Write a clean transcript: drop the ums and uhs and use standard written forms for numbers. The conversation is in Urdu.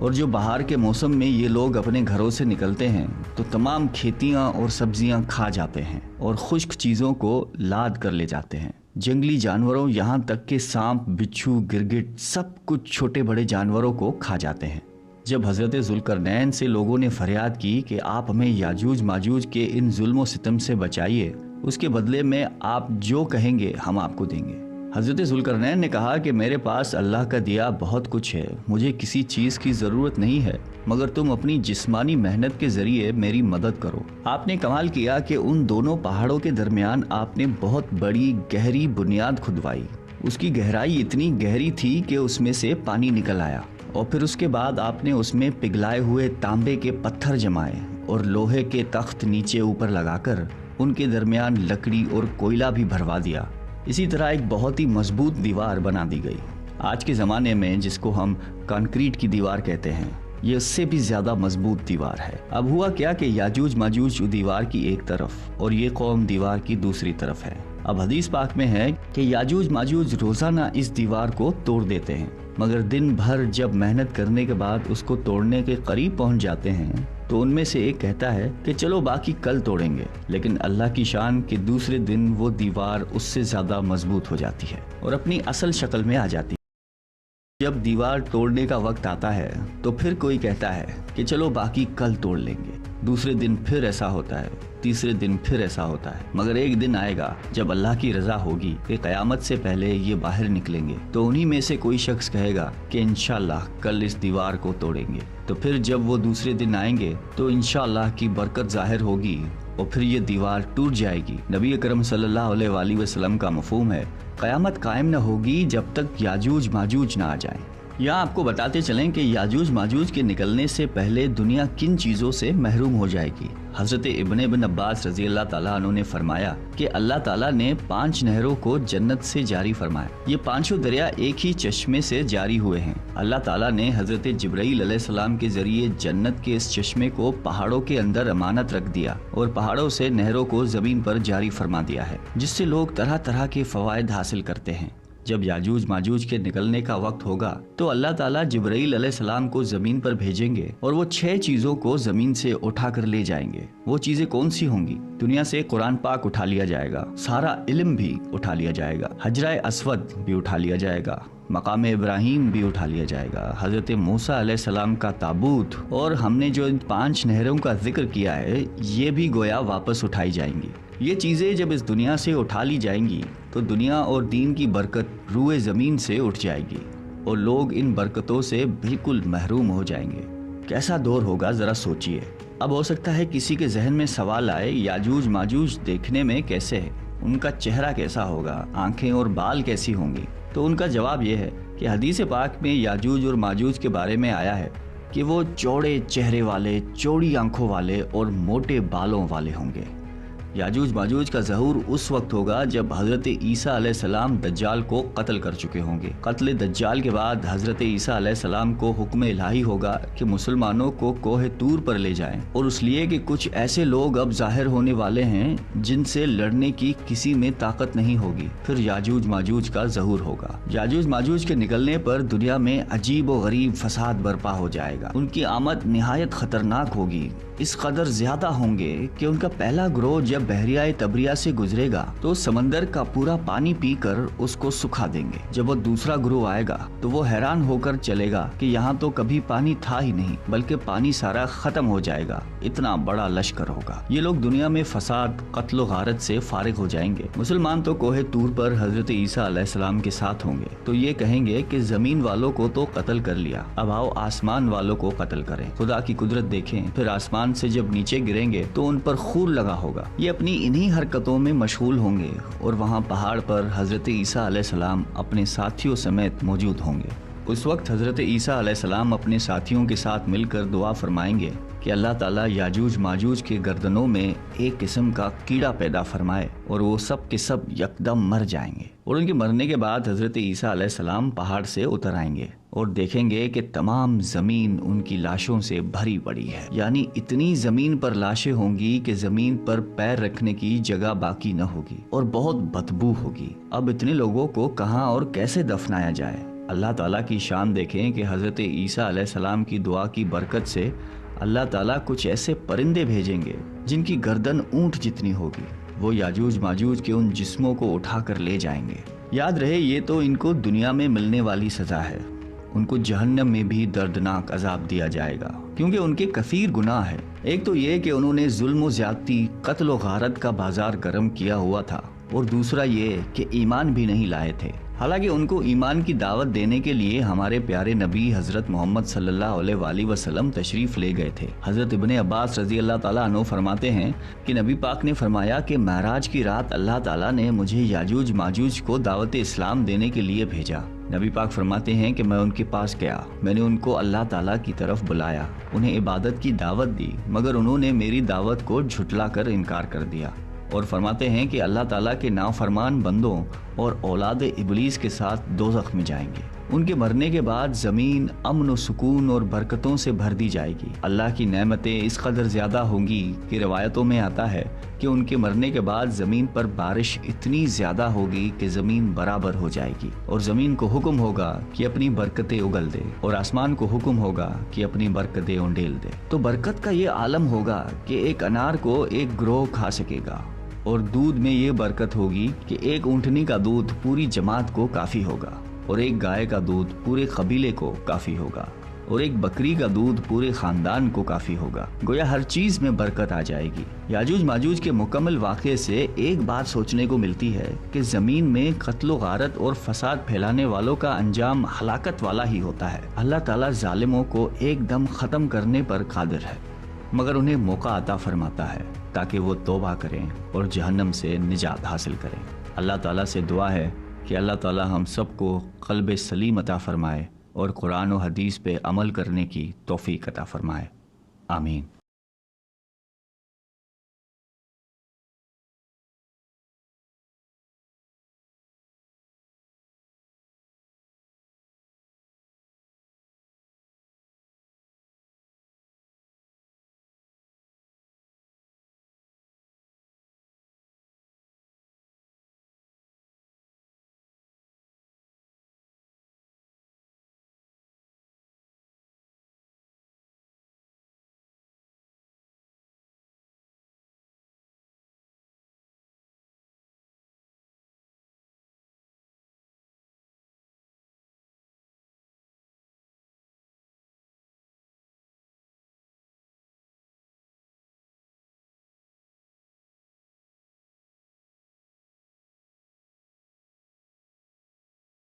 اور جو بہار کے موسم میں یہ لوگ اپنے گھروں سے نکلتے ہیں تو تمام کھیتیاں اور سبزیاں کھا جاتے ہیں اور خشک چیزوں کو لاد کر لے جاتے ہیں۔ جنگلی جانوروں یہاں تک کہ سانپ، بچھو، گرگٹ سب کچھ چھوٹے بڑے جانوروں کو کھا جاتے ہیں۔ جب حضرت ذوالقرنین سے لوگوں نے فریاد کی کہ آپ ہمیں یاجوج ماجوج کے ان ظلم و ستم سے بچائیے، اس کے بدلے میں آپ جو کہیں گے ہم آپ کو دیں گے۔ حضرت ذوالقرنین نے کہا کہ میرے پاس اللہ کا دیا بہت کچھ ہے، مجھے کسی چیز کی ضرورت نہیں ہے، مگر تم اپنی جسمانی محنت کے ذریعے میری مدد کرو۔ آپ نے کمال کیا کہ ان دونوں پہاڑوں کے درمیان آپ نے بہت بڑی گہری بنیاد کھدوائی۔ اس کی گہرائی اتنی گہری تھی کہ اس میں سے پانی نکل آیا، اور پھر اس کے بعد آپ نے اس میں پگھلائے ہوئے تانبے کے پتھر جمائے اور لوہے کے تخت نیچے اوپر لگا کر ان کے درمیان لکڑی اور کوئلہ بھی بھروا دیا۔ اسی طرح ایک بہت ہی مضبوط دیوار بنا دی گئی۔ آج کے زمانے میں جس کو ہم کانکریٹ کی دیوار کہتے ہیں، یہ اس سے بھی زیادہ مضبوط دیوار ہے۔ اب ہوا کیا کہ یاجوج ماجوج دیوار کی ایک طرف اور یہ قوم دیوار کی دوسری طرف ہے۔ اب حدیث پاک میں ہے کہ یاجوج ماجوج روزانہ اس دیوار کو توڑ دیتے ہیں، مگر دن بھر جب محنت کرنے کے بعد اس کو توڑنے کے قریب پہنچ جاتے ہیں تو ان میں سے ایک کہتا ہے کہ چلو باقی کل توڑیں گے، لیکن اللہ کی شان کہ دوسرے دن وہ دیوار اس سے زیادہ مضبوط ہو جاتی ہے اور اپنی اصل شکل میں آ جاتی ہے۔ جب دیوار توڑنے کا وقت آتا ہے تو پھر کوئی کہتا ہے کہ چلو باقی کل توڑ لیں گے، دوسرے دن پھر ایسا ہوتا ہے، تیسرے دن پھر ایسا ہوتا ہے، مگر ایک دن آئے گا جب اللہ کی رضا ہوگی کہ قیامت سے پہلے یہ باہر نکلیں گے، تو انہی میں سے کوئی شخص کہے گا کہ انشاءاللہ کل اس دیوار کو توڑیں گے۔ تو پھر جب وہ دوسرے دن آئیں گے تو انشاءاللہ کی برکت ظاہر ہوگی اور پھر یہ دیوار ٹوٹ جائے گی۔ نبی اکرم صلی اللہ علیہ وآلہ وسلم کا مفہوم ہے قیامت قائم نہ ہوگی جب تک یاجوج ماجوج نہ آ جائیں۔ یہاں آپ کو بتاتے چلیں کہ یاجوج ماجوج کے نکلنے سے پہلے دنیا کن چیزوں سے محروم ہو جائے گی۔ حضرت ابن عباس رضی اللہ تعالیٰ عنہ نے فرمایا کہ اللہ تعالیٰ نے 5 نہروں کو جنت سے جاری فرمایا۔ یہ 5 دریا ایک ہی چشمے سے جاری ہوئے ہیں۔ اللہ تعالیٰ نے حضرت جبرائیل علیہ السلام کے ذریعے جنت کے اس چشمے کو پہاڑوں کے اندر امانت رکھ دیا اور پہاڑوں سے نہروں کو زمین پر جاری فرما دیا ہے، جس سے لوگ طرح طرح کے فوائد حاصل کرتے ہیں۔ جب یاجوج ماجوج کے نکلنے کا وقت ہوگا تو اللہ تعالیٰ جبرائیل علیہ السلام کو زمین پر بھیجیں گے اور وہ 6 چیزوں کو زمین سے اٹھا کر لے جائیں گے۔ وہ چیزیں کون سی ہوں گی؟ دنیا سے قرآن پاک اٹھا لیا جائے گا، سارا علم بھی اٹھا لیا جائے گا، حجرہ اسود بھی اٹھا لیا جائے گا، مقام ابراہیم بھی اٹھا لیا جائے گا، حضرت موسیٰ علیہ السلام کا تابوت، اور ہم نے جو ان 5 نہروں کا ذکر کیا ہے یہ بھی گویا واپس اٹھائی جائیں گی۔ یہ چیزیں جب اس دنیا سے اٹھا لی جائیں گی تو دنیا اور دین کی برکت روئے زمین سے اٹھ جائے گی اور لوگ ان برکتوں سے بالکل محروم ہو جائیں گے۔ کیسا دور ہوگا ذرا سوچئے۔ اب ہو سکتا ہے کسی کے ذہن میں سوال آئے، یاجوج ماجوج دیکھنے میں کیسے ہے؟ ان کا چہرہ کیسا ہوگا؟ آنکھیں اور بال کیسی ہوں گی؟ تو ان کا جواب یہ ہے کہ حدیث پاک میں یاجوج اور ماجوج کے بارے میں آیا ہے کہ وہ چوڑے چہرے والے، چوڑی آنکھوں والے اور موٹے بالوں والے ہوں گے۔ یاجوج ماجوج کا ظہور اس وقت ہوگا جب حضرت عیسیٰ علیہ السلام دجال کو قتل کر چکے ہوں گے۔ قتل دجال کے بعد حضرت عیسیٰ علیہ السلام کو حکم الہی ہوگا کہ مسلمانوں کو کوہ طور پر لے جائیں، اور اس لیے کہ کچھ ایسے لوگ اب ظاہر ہونے والے ہیں جن سے لڑنے کی کسی میں طاقت نہیں ہوگی۔ پھر یاجوج ماجوج کا ظہور ہوگا۔ یاجوج ماجوج کے نکلنے پر دنیا میں عجیب و غریب فساد برپا ہو جائے گا۔ ان کی آمد نہایت خطرناک ہوگی، اس قدر زیادہ ہوں گے کہ ان کا پہلا گروہ جب بحریہ تبریہ سے گزرے گا تو سمندر کا پورا پانی پی کر اس کو سکھا دیں گے۔ جب وہ دوسرا گروہ آئے گا تو وہ حیران ہو کر چلے گا کہ یہاں تو کبھی پانی تھا ہی نہیں، بلکہ پانی سارا ختم ہو جائے گا، اتنا بڑا لشکر ہوگا۔ یہ لوگ دنیا میں فساد، قتل و غارت سے فارغ ہو جائیں گے۔ مسلمان تو کوہ طور پر حضرت عیسیٰ علیہ السلام کے ساتھ ہوں گے تو یہ کہیں گے کہ زمین والوں کو تو قتل کر لیا، اب آؤ آسمان والوں کو قتل کریں۔ خدا کی قدرت دیکھیں، پھر آسمان سے جب نیچے گریں گے تو ان پر خور لگا ہوگا۔ یہ اپنی انہی حرکتوں میں مشغول ہوں گے اور وہاں پہاڑ پر حضرت عیسیٰ علیہ السلام اپنے ساتھیوں سمیت موجود ہوں گے۔ اس وقت حضرت عیسیٰ علیہ السلام اپنے ساتھیوں کے ساتھ مل کر دعا فرمائیں گے کہ اللہ تعالیٰ یاجوج ماجوج کے گردنوں میں ایک قسم کا کیڑا پیدا فرمائے اور وہ سب کے سب یکدم مر جائیں گے، اور ان کے مرنے کے بعد حضرت عیسیٰ علیہ السلام پہاڑ سے اتر آئیں گے اور دیکھیں گے کہ تمام زمین ان کی لاشوں سے بھری پڑی ہے، یعنی اتنی زمین پر لاشیں ہوں گی کہ زمین پر پیر رکھنے کی جگہ باقی نہ ہوگی اور بہت بدبو ہوگی۔ اب اتنے لوگوں کو کہاں اور کیسے دفنایا جائے؟ اللہ تعالیٰ کی شان دیکھیں کہ حضرت عیسیٰ علیہ السلام کی دعا کی برکت سے اللہ تعالیٰ کچھ ایسے پرندے بھیجیں گے جن کی گردن اونٹ جتنی ہوگی، وہ یاجوج ماجوج کے ان جسموں کو اٹھا کر لے جائیں گے۔ یاد رہے یہ تو ان کو دنیا میں ملنے والی سزا ہے، ان کو جہنم میں بھی دردناک عذاب دیا جائے گا، کیونکہ ان کے کثیر گناہ ہے۔ ایک تو یہ کہ انہوں نے ظلم و زیادتی، قتل و غارت کا بازار گرم کیا ہوا تھا، اور دوسرا یہ کہ ایمان بھی نہیں لائے تھے۔ حالانکہ ان کو ایمان کی دعوت دینے کے لیے ہمارے پیارے نبی حضرت محمد صلی اللہ علیہ وآلہ وسلم تشریف لے گئے تھے۔ حضرت ابن عباس رضی اللہ تعالیٰ عنہ فرماتے ہیں کہ نبی پاک نے فرمایا کہ معراج کی رات اللہ تعالیٰ نے مجھے یاجوج ماجوج کو دعوت اسلام دینے کے لیے بھیجا۔ نبی پاک فرماتے ہیں کہ میں ان کے پاس گیا، میں نے ان کو اللہ تعالیٰ کی طرف بلایا، انہیں عبادت کی دعوت دی، مگر انہوں نے میری دعوت کو جھٹلا کر انکار کر دیا، اور فرماتے ہیں کہ اللہ تعالیٰ کے نافرمان بندوں اور اولاد ابلیس کے ساتھ دوزخ میں جائیں گے۔ ان کے مرنے کے بعد زمین امن و سکون اور برکتوں سے بھر دی جائے گی۔ اللہ کی نعمتیں اس قدر زیادہ ہوں گی کہ روایتوں میں آتا ہے کہ ان کے مرنے کے بعد زمین پر بارش اتنی زیادہ ہوگی کہ زمین برابر ہو جائے گی، اور زمین کو حکم ہوگا کہ اپنی برکتیں اگل دے، اور آسمان کو حکم ہوگا کہ اپنی برکتیں انڈیل دے۔ تو برکت کا یہ عالم ہوگا کہ ایک انار کو ایک گروہ کھا سکے گا، اور دودھ میں یہ برکت ہوگی کہ ایک اونٹنی کا دودھ پوری جماعت کو کافی ہوگا، اور ایک گائے کا دودھ پورے قبیلے کو کافی ہوگا، اور ایک بکری کا دودھ پورے خاندان کو کافی ہوگا۔ گویا ہر چیز میں برکت آ جائے گی۔ یاجوج ماجوج کے مکمل واقعے سے ایک بات سوچنے کو ملتی ہے کہ زمین میں قتل و غارت اور فساد پھیلانے والوں کا انجام ہلاکت والا ہی ہوتا ہے۔ اللہ تعالیٰ ظالموں کو ایک دم ختم کرنے پر قادر ہے، مگر انہیں موقع عطا فرماتا ہے تاکہ وہ توبہ کریں اور جہنم سے نجات حاصل کریں۔ اللہ تعالیٰ سے دعا ہے کہ اللہ تعالیٰ ہم سب کو قلب سلیم عطا فرمائے اور قرآن و حدیث پہ عمل کرنے کی توفیق عطا فرمائے۔ آمین۔